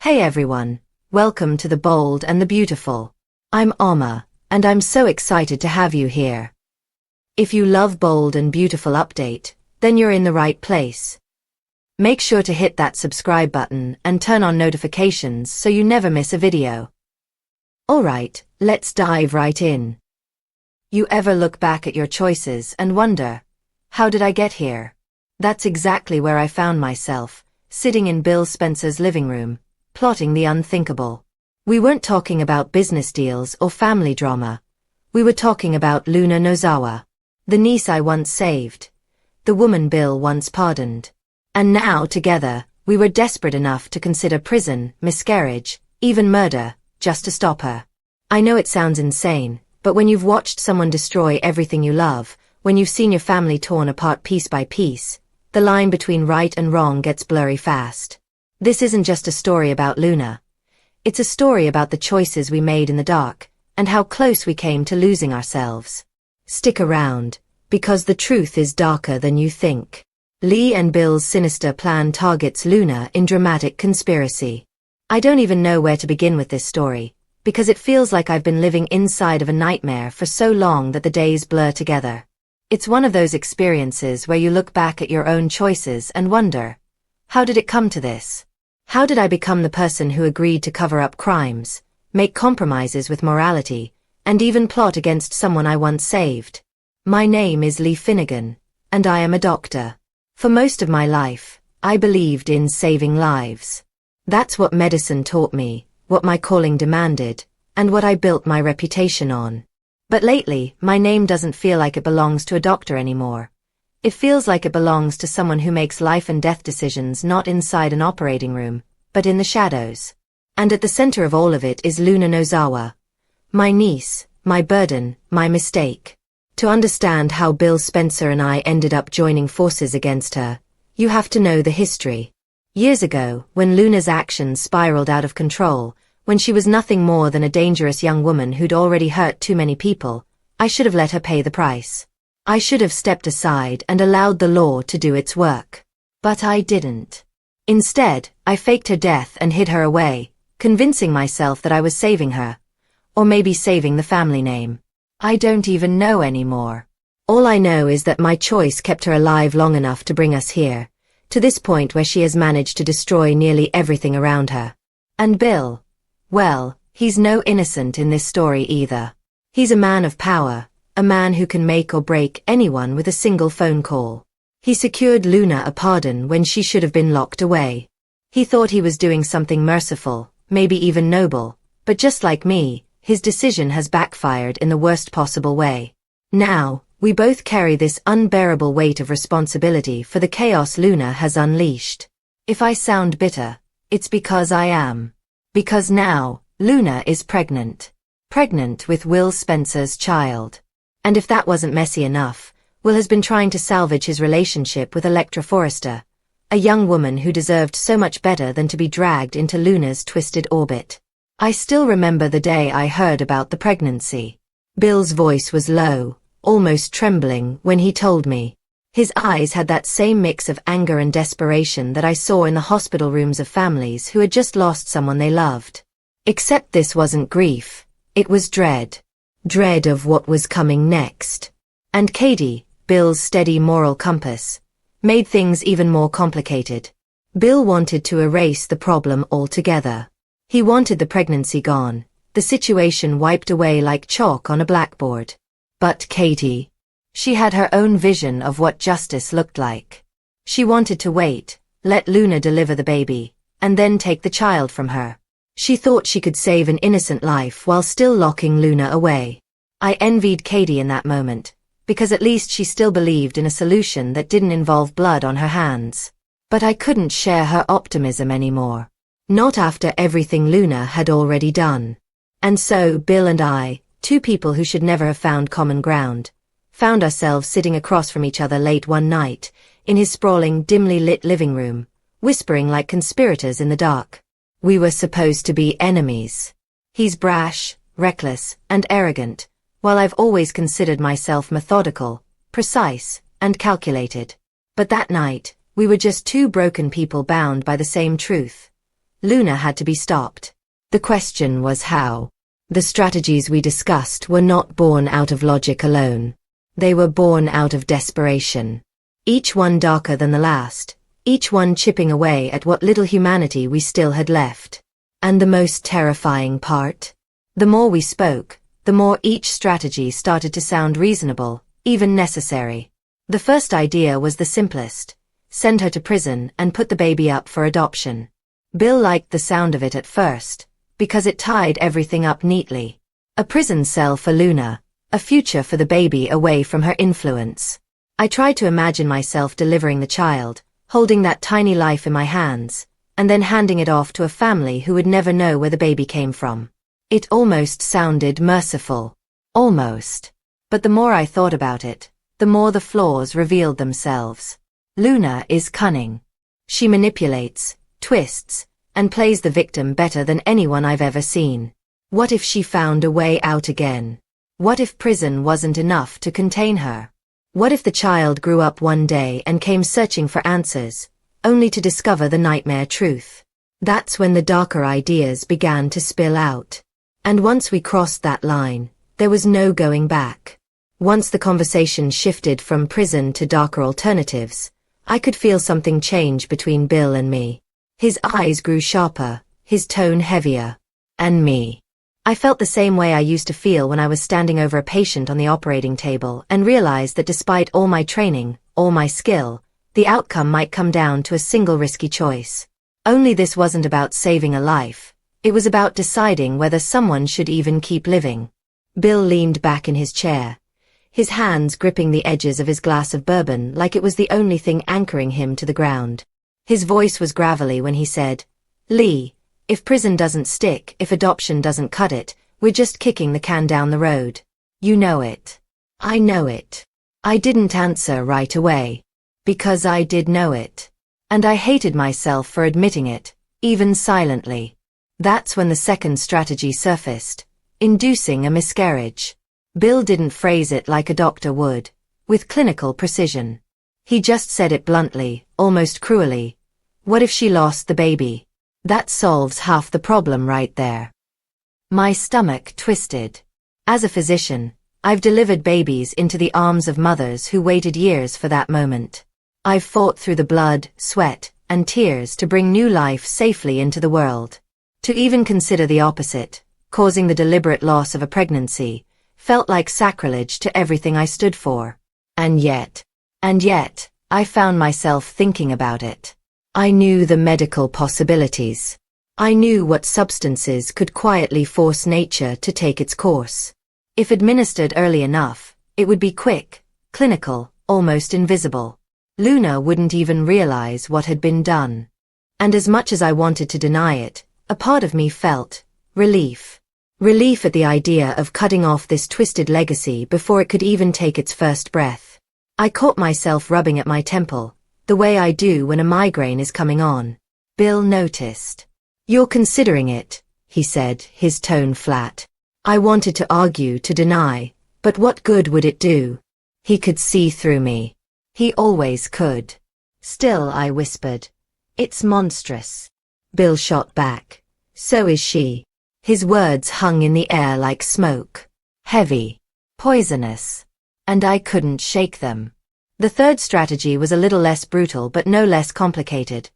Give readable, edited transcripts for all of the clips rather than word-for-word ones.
Hey everyone, welcome to The Bold and the Beautiful. I'm Oma, and I'm so excited to have you here. If you love Bold and Beautiful update, then you're in the right place. Make sure to hit that subscribe button and turn on notifications so you never miss a video. Alright, let's dive right in. You ever look back at your choices and wonder, how did I get here? That's exactly where I found myself, sitting in Bill Spencer's living room, plotting the unthinkable. We weren't talking about business deals or family drama. We were talking about Luna Nozawa, the niece I once saved, the woman Bill once pardoned. And now, together, we were desperate enough to consider prison, miscarriage, even murder, just to stop her. I know it sounds insane, but when you've watched someone destroy everything you love, when you've seen your family torn apart piece by piece, the line between right and wrong gets blurry fast. This isn't just a story about Luna. It's a story about the choices we made in the dark, and how close we came to losing ourselves. Stick around, because the truth is darker than you think. Lee and Bill's sinister plan targets Luna in dramatic conspiracy. I don't even know where to begin with this story, because it feels like I've been living inside of a nightmare for so long that the days blur together. It's one of those experiences where you look back at your own choices and wonder, how did it come to this? How did I become the person who agreed to cover up crimes, make compromises with morality, and even plot against someone I once saved? My name is Lee Finnegan, and I am a doctor. For most of my life, I believed in saving lives. That's what medicine taught me, what my calling demanded, and what I built my reputation on. But lately, my name doesn't feel like it belongs to a doctor anymore. It feels like it belongs to someone who makes life and death decisions not inside an operating room, but in the shadows. And at the center of all of it is Luna Nozawa. My niece, my burden, my mistake. To understand how Bill Spencer and I ended up joining forces against her, you have to know the history. Years ago, when Luna's actions spiraled out of control, when she was nothing more than a dangerous young woman who'd already hurt too many people, I should have let her pay the price. I should have stepped aside and allowed the law to do its work. But I didn't. Instead, I faked her death and hid her away, convincing myself that I was saving her. Or maybe saving the family name. I don't even know anymore. All I know is that my choice kept her alive long enough to bring us here, to this point where she has managed to destroy nearly everything around her. And Bill, well, he's no innocent in this story either. He's a man of power. A man who can make or break anyone with a single phone call. He secured Luna a pardon when she should have been locked away. He thought he was doing something merciful, maybe even noble, but just like me, his decision has backfired in the worst possible way. Now, we both carry this unbearable weight of responsibility for the chaos Luna has unleashed. If I sound bitter, it's because I am. Because now, Luna is pregnant. Pregnant with Will Spencer's child. And if that wasn't messy enough, Will has been trying to salvage his relationship with Electra Forrester, a young woman who deserved so much better than to be dragged into Luna's twisted orbit. I still remember the day I heard about the pregnancy. Bill's voice was low, almost trembling when he told me. His eyes had that same mix of anger and desperation that I saw in the hospital rooms of families who had just lost someone they loved. Except this wasn't grief, it was dread. Dread of what was coming next. And Katie, Bill's steady moral compass, made things even more complicated. Bill wanted to erase the problem altogether. He wanted the pregnancy gone, the situation wiped away like chalk on a blackboard. But Katie, she had her own vision of what justice looked like. She wanted to wait, let Luna deliver the baby, and then take the child from her. She thought she could save an innocent life while still locking Luna away. I envied Katie in that moment, because at least she still believed in a solution that didn't involve blood on her hands. But I couldn't share her optimism anymore. Not after everything Luna had already done. And so Bill and I, two people who should never have found common ground, found ourselves sitting across from each other late one night, in his sprawling, dimly lit living room, whispering like conspirators in the dark. We were supposed to be enemies. He's brash, reckless, and arrogant, while I've always considered myself methodical, precise, and calculated. But that night, we were just two broken people bound by the same truth. Luna had to be stopped. The question was how. The strategies we discussed were not born out of logic alone. They were born out of desperation. Each one darker than the last, each one chipping away at what little humanity we still had left. And the most terrifying part? The more we spoke, the more each strategy started to sound reasonable, even necessary. The first idea was the simplest. Send her to prison and put the baby up for adoption. Bill liked the sound of it at first, because it tied everything up neatly. A prison cell for Luna, a future for the baby away from her influence. I tried to imagine myself delivering the child, holding that tiny life in my hands, and then handing it off to a family who would never know where the baby came from. It almost sounded merciful. Almost. But the more I thought about it, the more the flaws revealed themselves. Luna is cunning. She manipulates, twists, and plays the victim better than anyone I've ever seen. What if she found a way out again? What if prison wasn't enough to contain her? What if the child grew up one day and came searching for answers, only to discover the nightmare truth? That's when the darker ideas began to spill out. And once we crossed that line, there was no going back. Once the conversation shifted from prison to darker alternatives, I could feel something change between Bill and me. His eyes grew sharper, his tone heavier. And me. I felt the same way I used to feel when I was standing over a patient on the operating table and realized that despite all my training, all my skill, the outcome might come down to a single risky choice. Only this wasn't about saving a life. It was about deciding whether someone should even keep living. Bill leaned back in his chair, his hands gripping the edges of his glass of bourbon like it was the only thing anchoring him to the ground. His voice was gravelly when he said, "Lee, if prison doesn't stick, if adoption doesn't cut it, we're just kicking the can down the road. You know it. I know it." I didn't answer right away. Because I did know it. And I hated myself for admitting it, even silently. That's when the second strategy surfaced, inducing a miscarriage. Bill didn't phrase it like a doctor would, with clinical precision. He just said it bluntly, almost cruelly. What if she lost the baby? That solves half the problem right there. My stomach twisted. As a physician, I've delivered babies into the arms of mothers who waited years for that moment. I've fought through the blood, sweat, and tears to bring new life safely into the world. To even consider the opposite, causing the deliberate loss of a pregnancy, felt like sacrilege to everything I stood for. And yet, I found myself thinking about it. I knew the medical possibilities. I knew what substances could quietly force nature to take its course. If administered early enough, it would be quick, clinical, almost invisible. Luna wouldn't even realize what had been done. And as much as I wanted to deny it, a part of me felt relief. Relief at the idea of cutting off this twisted legacy before it could even take its first breath. I caught myself rubbing at my temple, the way I do when a migraine is coming on. Bill noticed. "You're considering it," he said, his tone flat. I wanted to argue, to deny, but what good would it do? He could see through me. He always could. "Still," I whispered. "It's monstrous." Bill shot back. "So is she." His words hung in the air like smoke. Heavy. Poisonous. And I couldn't shake them. The third strategy was a little less brutal but no less complicated.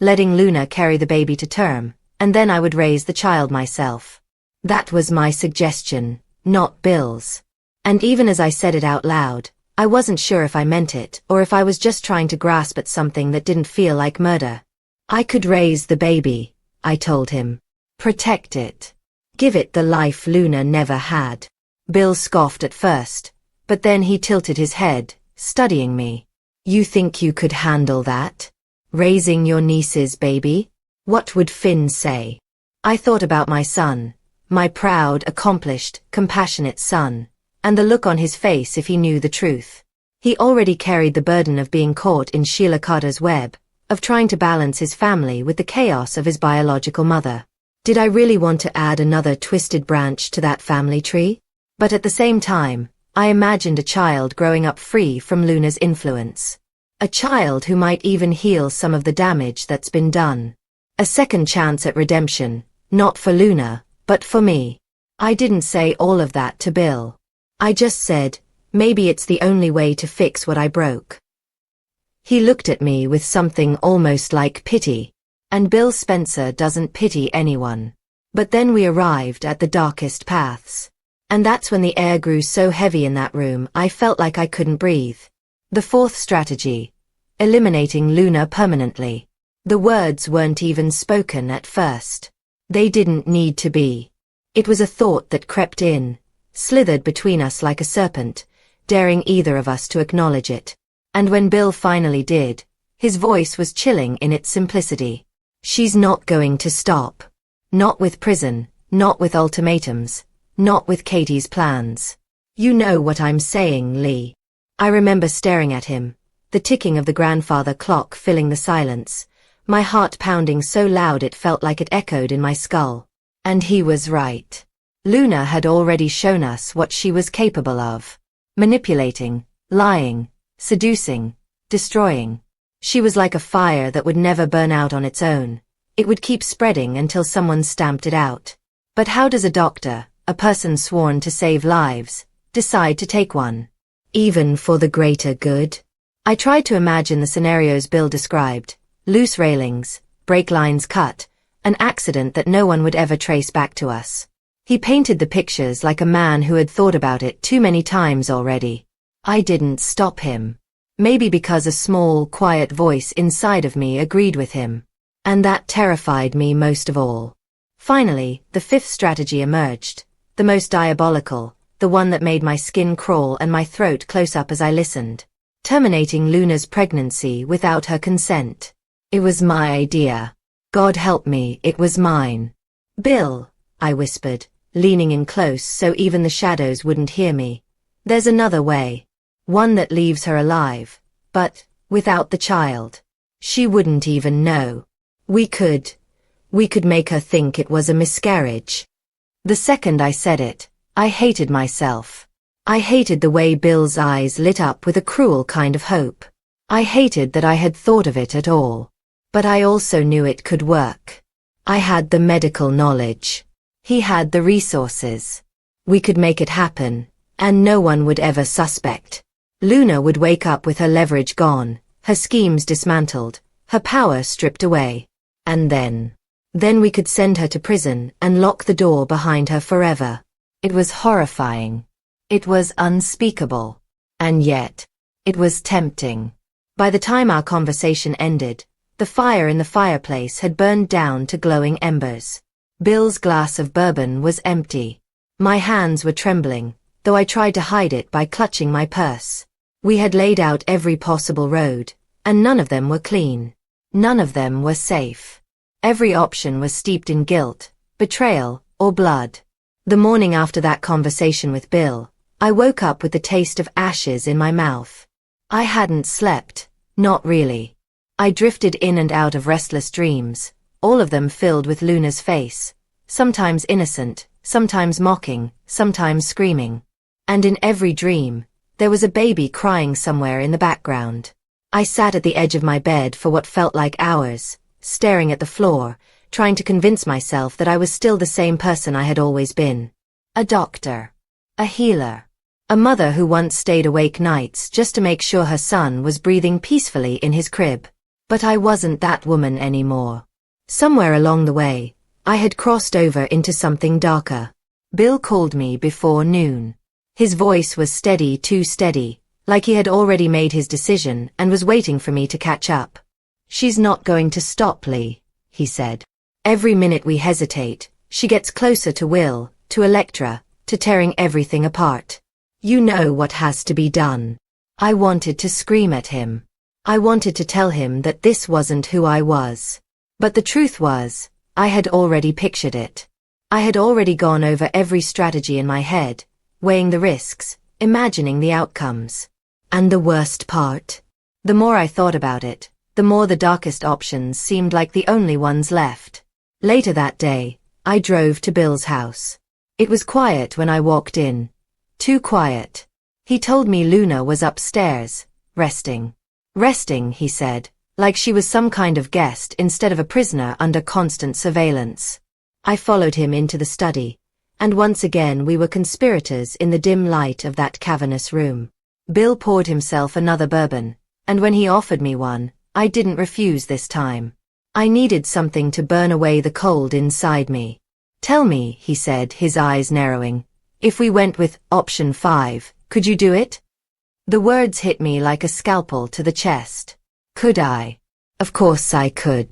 Letting Luna carry the baby to term, and then I would raise the child myself. That was my suggestion, not Bill's. And even as I said it out loud, I wasn't sure if I meant it or if I was just trying to grasp at something that didn't feel like murder. "I could raise the baby," I told him. "Protect it. Give it the life Luna never had." Bill scoffed at first, but then he tilted his head, studying me. "You think you could handle that? Raising your niece's baby? What would Finn say?" I thought about my son, my proud, accomplished, compassionate son, and the look on his face if he knew the truth. He already carried the burden of being caught in Sheila Carter's web, of trying to balance his family with the chaos of his biological mother. Did I really want to add another twisted branch to that family tree? But at the same time, I imagined a child growing up free from Luna's influence. A child who might even heal some of the damage that's been done. A second chance at redemption, not for Luna, but for me. I didn't say all of that to Bill. I just said, maybe it's the only way to fix what I broke. He looked at me with something almost like pity. And Bill Spencer doesn't pity anyone. But then we arrived at the darkest paths. And that's when the air grew so heavy in that room I felt like I couldn't breathe. The fourth strategy. Eliminating Luna permanently. The words weren't even spoken at first. They didn't need to be. It was a thought that crept in, slithered between us like a serpent, daring either of us to acknowledge it. And when Bill finally did, his voice was chilling in its simplicity. She's not going to stop. Not with prison, not with ultimatums, not with Katie's plans. You know what I'm saying, Lee. I remember staring at him, the ticking of the grandfather clock filling the silence, my heart pounding so loud it felt like it echoed in my skull. And he was right. Luna had already shown us what she was capable of. Manipulating, lying, seducing, destroying. She was like a fire that would never burn out on its own. It would keep spreading until someone stamped it out. But how does a doctor, a person sworn to save lives, decide to take one? Even for the greater good? I tried to imagine the scenarios Bill described. Loose railings, brake lines cut, an accident that no one would ever trace back to us. He painted the pictures like a man who had thought about it too many times already. I didn't stop him. Maybe because a small, quiet voice inside of me agreed with him. And that terrified me most of all. Finally, the fifth strategy emerged. The most diabolical, the one that made my skin crawl and my throat close up as I listened. Terminating Luna's pregnancy without her consent. It was my idea. God help me, it was mine. Bill, I whispered, leaning in close so even the shadows wouldn't hear me. There's another way. One that leaves her alive, but without the child. She wouldn't even know. We could make her think it was a miscarriage. The second I said it, I hated myself. I hated the way Bill's eyes lit up with a cruel kind of hope. I hated that I had thought of it at all. But I also knew it could work. I had the medical knowledge. He had the resources. We could make it happen, and no one would ever suspect. Luna would wake up with her leverage gone, her schemes dismantled, her power stripped away. And then we could send her to prison and lock the door behind her forever. It was horrifying. It was unspeakable. And yet, it was tempting. By the time our conversation ended, the fire in the fireplace had burned down to glowing embers. Bill's glass of bourbon was empty. My hands were trembling, though I tried to hide it by clutching my purse. We had laid out every possible road, and none of them were clean. None of them were safe. Every option was steeped in guilt, betrayal, or blood. The morning after that conversation with Bill, I woke up with the taste of ashes in my mouth. I hadn't slept, not really. I drifted in and out of restless dreams, all of them filled with Luna's face, sometimes innocent, sometimes mocking, sometimes screaming. And in every dream, there was a baby crying somewhere in the background. I sat at the edge of my bed for what felt like hours, staring at the floor, trying to convince myself that I was still the same person I had always been. A doctor. A healer. A mother who once stayed awake nights just to make sure her son was breathing peacefully in his crib. But I wasn't that woman anymore. Somewhere along the way, I had crossed over into something darker. Bill called me before noon. His voice was steady, too steady, like he had already made his decision and was waiting for me to catch up. She's not going to stop, Lee, he said. Every minute we hesitate, she gets closer to Will, to Electra, to tearing everything apart. You know what has to be done. I wanted to scream at him. I wanted to tell him that this wasn't who I was. But the truth was, I had already pictured it. I had already gone over every strategy in my head, weighing the risks, imagining the outcomes. And the worst part? The more I thought about it, the more the darkest options seemed like the only ones left. Later that day, I drove to Bill's house. It was quiet when I walked in. Too quiet. He told me Luna was upstairs, resting. Resting, he said, like she was some kind of guest instead of a prisoner under constant surveillance. I followed him into the study, and once again we were conspirators in the dim light of that cavernous room. Bill poured himself another bourbon, and when he offered me one, I didn't refuse this time. I needed something to burn away the cold inside me. "Tell me," he said, his eyes narrowing, "if we went with option 5, could you do it?" The words hit me like a scalpel to the chest. Could I? Of course I could.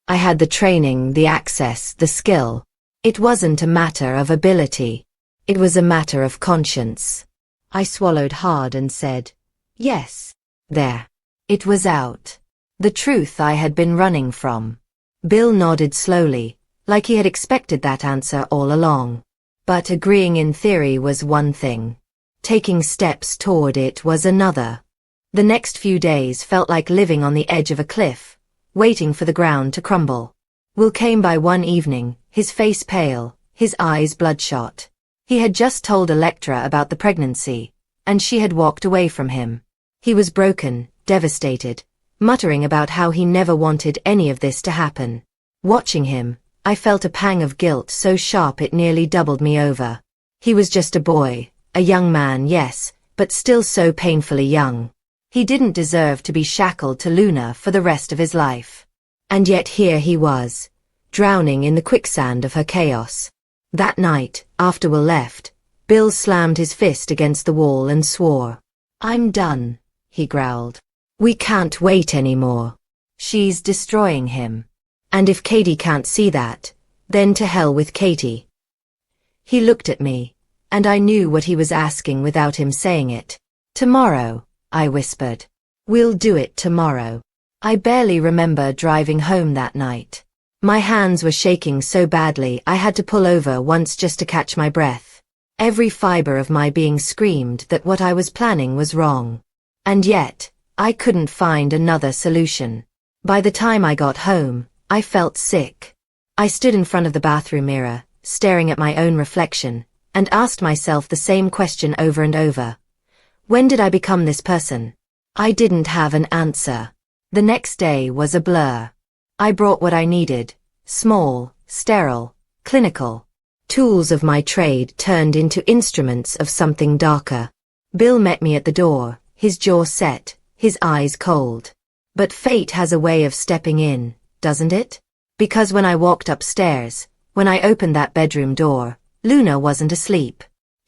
I had the training, the access, the skill. It wasn't a matter of ability. It was a matter of conscience. I swallowed hard and said, "Yes." There. It was out. The truth I had been running from. Bill nodded slowly, like he had expected that answer all along. But agreeing in theory was one thing. Taking steps toward it was another. The next few days felt like living on the edge of a cliff, waiting for the ground to crumble. Will came by one evening, his face pale, his eyes bloodshot. He had just told Electra about the pregnancy, and she had walked away from him. He was broken, devastated, muttering about how he never wanted any of this to happen. Watching him, I felt a pang of guilt so sharp it nearly doubled me over. He was just a boy, a young man, yes, but still so painfully young. He didn't deserve to be shackled to Luna for the rest of his life. And yet here he was, drowning in the quicksand of her chaos. That night, after Will left, Bill slammed his fist against the wall and swore. "I'm done," he growled. "We can't wait anymore. She's destroying him. And if Katie can't see that, then to hell with Katie." He looked at me, and I knew what he was asking without him saying it. "Tomorrow," I whispered. "We'll do it tomorrow." I barely remember driving home that night. My hands were shaking so badly I had to pull over once just to catch my breath. Every fiber of my being screamed that what I was planning was wrong. And yet, I couldn't find another solution. By the time I got home, I felt sick. I stood in front of the bathroom mirror, staring at my own reflection, and asked myself the same question over and over. When did I become this person? I didn't have an answer. The next day was a blur. I brought what I needed, small, sterile, clinical. Tools of my trade turned into instruments of something darker. Bill met me at the door, his jaw set, his eyes cold. But fate has a way of stepping in, doesn't it? Because when I walked upstairs, when I opened that bedroom door, Luna wasn't asleep.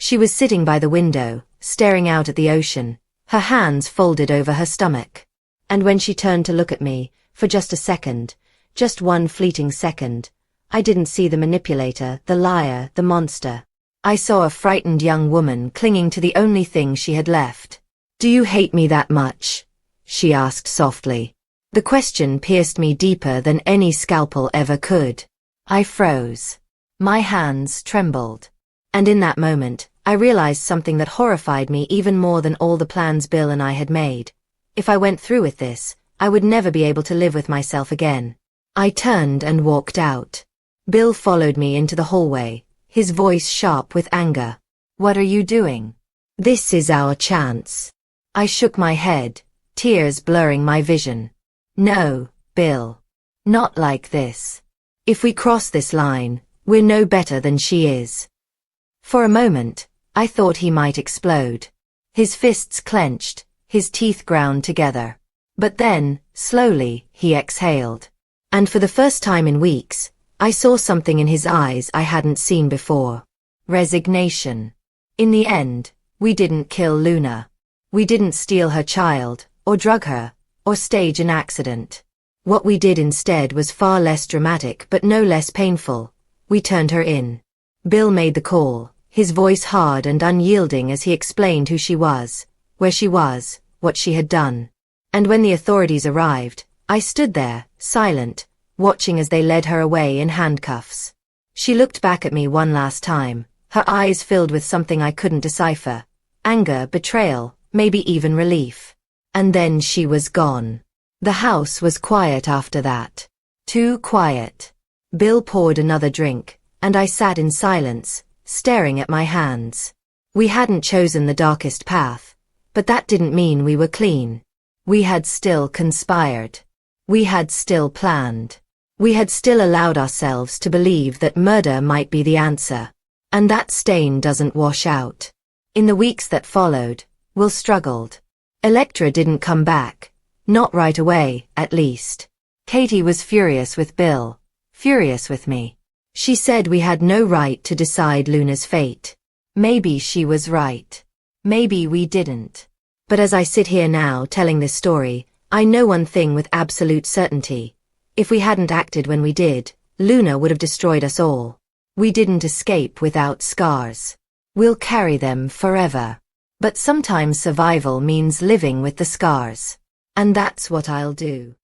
She was sitting by the window, staring out at the ocean, her hands folded over her stomach. And when she turned to look at me, for just a second, just one fleeting second, I didn't see the manipulator, the liar, the monster. I saw a frightened young woman clinging to the only thing she had left. "Do you hate me that much?" she asked softly. The question pierced me deeper than any scalpel ever could. I froze. My hands trembled. And in that moment, I realized something that horrified me even more than all the plans Bill and I had made. If I went through with this, I would never be able to live with myself again. I turned and walked out. Bill followed me into the hallway, his voice sharp with anger. "What are you doing? This is our chance." I shook my head, tears blurring my vision. "No, Bill. Not like this. If we cross this line, we're no better than she is." For a moment, I thought he might explode. His fists clenched, his teeth ground together. But then, slowly, he exhaled. And for the first time in weeks, I saw something in his eyes I hadn't seen before. Resignation. In the end, we didn't kill Luna. We didn't steal her child, or drug her, or stage an accident. What we did instead was far less dramatic but no less painful. We turned her in. Bill made the call, his voice hard and unyielding as he explained who she was, where she was, what she had done. And when the authorities arrived, I stood there, silent, watching as they led her away in handcuffs. She looked back at me one last time, her eyes filled with something I couldn't decipher. Anger, betrayal, maybe even relief. And then she was gone. The house was quiet after that. Too quiet. Bill poured another drink, and I sat in silence, staring at my hands. We hadn't chosen the darkest path, but that didn't mean we were clean. We had still conspired. We had still planned. We had still allowed ourselves to believe that murder might be the answer. And that stain doesn't wash out. In the weeks that followed, Will struggled. Electra didn't come back. Not right away, at least. Katie was furious with Bill. Furious with me. She said we had no right to decide Luna's fate. Maybe she was right. Maybe we didn't. But as I sit here now telling this story, I know one thing with absolute certainty. If we hadn't acted when we did, Luna would have destroyed us all. We didn't escape without scars. We'll carry them forever. But sometimes survival means living with the scars. And that's what I'll do.